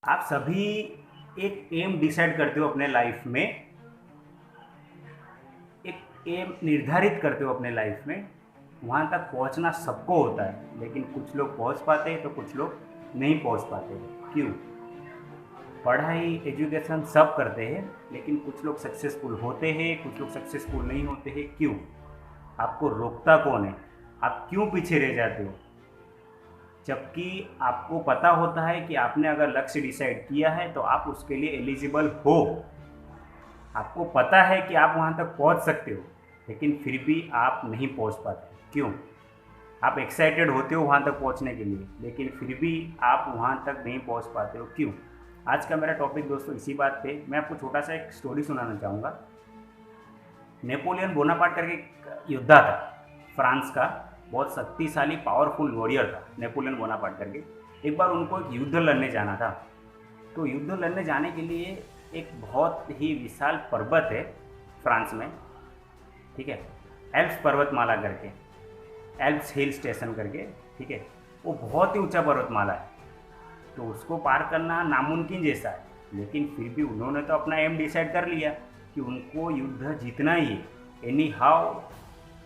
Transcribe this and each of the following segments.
आप सभी एक एम डिसाइड करते हो अपने लाइफ में, एक एम निर्धारित करते हो अपने लाइफ में। वहाँ तक पहुँचना सबको होता है, लेकिन कुछ लोग पहुँच पाते हैं तो कुछ लोग नहीं पहुँच पाते। क्यों? पढ़ाई एजुकेशन सब करते हैं, लेकिन कुछ लोग सक्सेसफुल होते हैं, कुछ लोग सक्सेसफुल नहीं होते हैं। क्यों? आपको रोकता कौन है? आप क्यों पीछे रह जाते हो? जबकि आपको पता होता है कि आपने अगर लक्ष्य डिसाइड किया है तो आप उसके लिए एलिजिबल हो। आपको पता है कि आप वहाँ तक पहुँच सकते हो, लेकिन फिर भी आप नहीं पहुँच पाते। क्यों? आप एक्साइटेड होते हो वहाँ तक पहुँचने के लिए, लेकिन फिर भी आप वहाँ तक नहीं पहुँच पाते हो। क्यों? आज का मेरा टॉपिक दोस्तों इसी बात पे। मैं आपको छोटा सा एक स्टोरी सुनाना चाहूँगा। नेपोलियन बोनापार्ट करके एक योद्धा था फ्रांस का, बहुत शक्तिशाली पावरफुल वॉरियर था नेपोलियन बोनापार्ट करके। एक बार उनको एक युद्ध लड़ने जाना था। तो युद्ध लड़ने जाने के लिए एक बहुत ही विशाल पर्वत है फ्रांस में, ठीक है, एल्प्स पर्वतमाला करके, एल्प्स हिल स्टेशन करके, ठीक है। वो बहुत ही ऊंचा पर्वतमाला है, तो उसको पार करना नामुमकिन जैसा है। लेकिन फिर भी उन्होंने तो अपना एम डिसाइड कर लिया कि उनको युद्ध जीतना ही है। एनी हाउ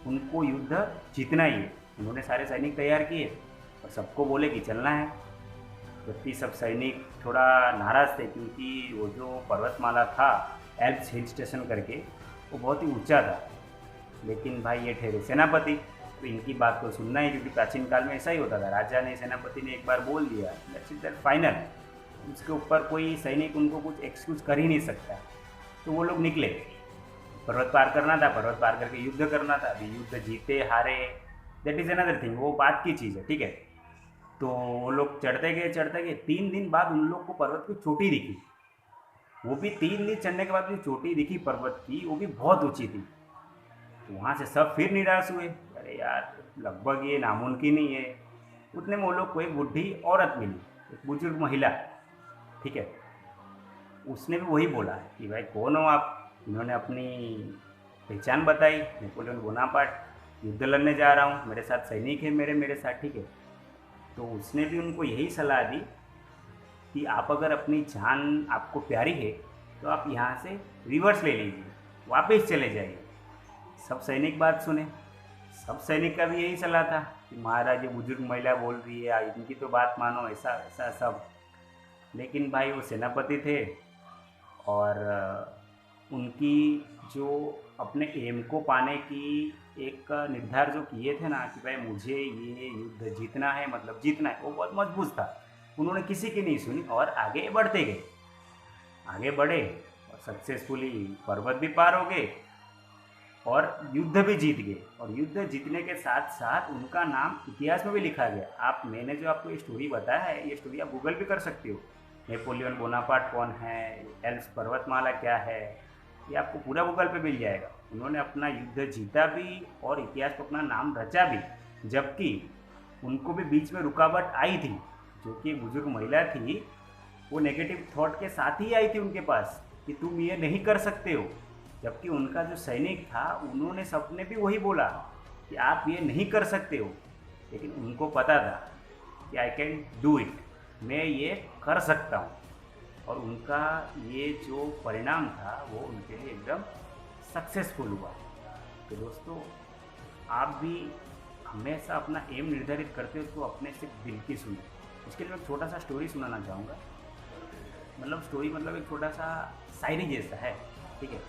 उनको युद्ध जीतना ही है। उन्होंने सारे सैनिक तैयार किए और सबको बोले कि चलना है। जबकि सब सैनिक थोड़ा नाराज़ थे, क्योंकि वो जो पर्वतमाला था एल्प्स हिल स्टेशन करके, वो बहुत ही ऊंचा था। लेकिन भाई ये ठहरे सेनापति, तो इनकी बात को सुनना ही, क्योंकि प्राचीन काल में ऐसा ही होता था। राजा ने, सेनापति ने एक बार बोल दिया, दैट्स इट, दैट फाइनल। उसके ऊपर कोई सैनिक उनको कुछ एक्सक्यूज कर ही नहीं सकता। तो वो लोग निकले, पर्वत पार करना था, पर्वत पार करके युद्ध करना था। अभी युद्ध जीते हारे दैट इज़ अनदर थिंग, वो बात की चीज़ है, ठीक है। तो वो लोग चढ़ते गए 3 दिन बाद उन लोग को पर्वत की चोटी दिखी। वो भी 3 दिन चढ़ने के बाद भी चोटी दिखी पर्वत की, वो भी बहुत ऊंची थी। तो वहाँ से सब फिर निराश हुए, अरे यार लगभग ये नामुमकिन ही है। उतने में वो लोग को एक बुढ़ी औरत मिली, एक बुजुर्ग महिला, ठीक है। उसने भी वही बोला कि भाई कौन हो आप? इन्होंने अपनी पहचान बताई, नेपोलियन बोनापार्ट, युद्ध लड़ने जा रहा हूँ, मेरे साथ सैनिक है, मेरे साथ, ठीक है। तो उसने भी उनको यही सलाह दी कि आप अगर अपनी जान आपको प्यारी है तो आप यहाँ से रिवर्स ले लीजिए, वापस चले जाइए। सब सैनिक बात सुने। सब सैनिक का भी यही सलाह था कि महाराज ये बुजुर्ग महिला बोल रही है, इनकी तो बात मानो, ऐसा ऐसा सब। लेकिन भाई वो सेनापति थे, और उनकी जो अपने एम को पाने की एक निर्धार जो किए थे ना कि भाई मुझे ये युद्ध जीतना है, मतलब जीतना है, वो बहुत मजबूत था। उन्होंने किसी की नहीं सुनी और आगे बढ़ते गए। आगे बढ़े और सक्सेसफुली पर्वत भी पार हो गए और युद्ध भी जीत गए। और युद्ध जीतने के साथ साथ उनका नाम इतिहास में भी लिखा गया। आप, मैंने जो आपको ये स्टोरी बताया है, ये स्टोरी आप गूगल भी कर सकते हो। नेपोलियन बोनापार्ट कौन है, एल्प्स पर्वतमाला क्या है, ये आपको पूरा गूगल पे मिल जाएगा। उन्होंने अपना युद्ध जीता भी और इतिहास को अपना नाम रचा भी। जबकि उनको भी बीच में रुकावट आई थी, जो कि बुजुर्ग महिला थी, वो नेगेटिव थॉट के साथ ही आई थी उनके पास कि तुम ये नहीं कर सकते हो। जबकि उनका जो सैनिक था, उन्होंने सबने भी वही बोला कि आप ये नहीं कर सकते हो। लेकिन उनको पता था कि आई कैन डू इट, मैं ये कर सकता हूँ। और उनका ये जो परिणाम था वो उनके लिए एकदम सक्सेसफुल हुआ। तो दोस्तों, आप भी हमेशा अपना एम निर्धारित करते हो तो अपने सिर्फ दिल की सुनो। इसके लिए मैं एक छोटा सा स्टोरी सुनाना चाहूँगा। मतलब स्टोरी मतलब एक छोटा सा शायरी जैसा है, ठीक है।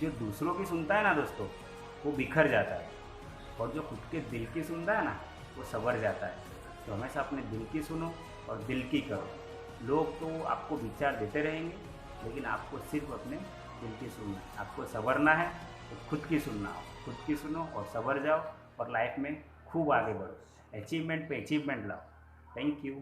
जो दूसरों की सुनता है ना दोस्तों, वो बिखर जाता है, और जो खुद के दिल की सुनता है ना, वो संवर जाता है। तो हमेशा अपने दिल की सुनो और दिल की करो। लोग तो आपको विचार देते रहेंगे, लेकिन आपको सिर्फ अपने दिल की सुनना है। आपको संवरना है तो खुद की सुनना हो, खुद की सुनो और संवर जाओ, और लाइफ में खूब आगे बढ़ो, अचीवमेंट पे अचीवमेंट लाओ। Thank you.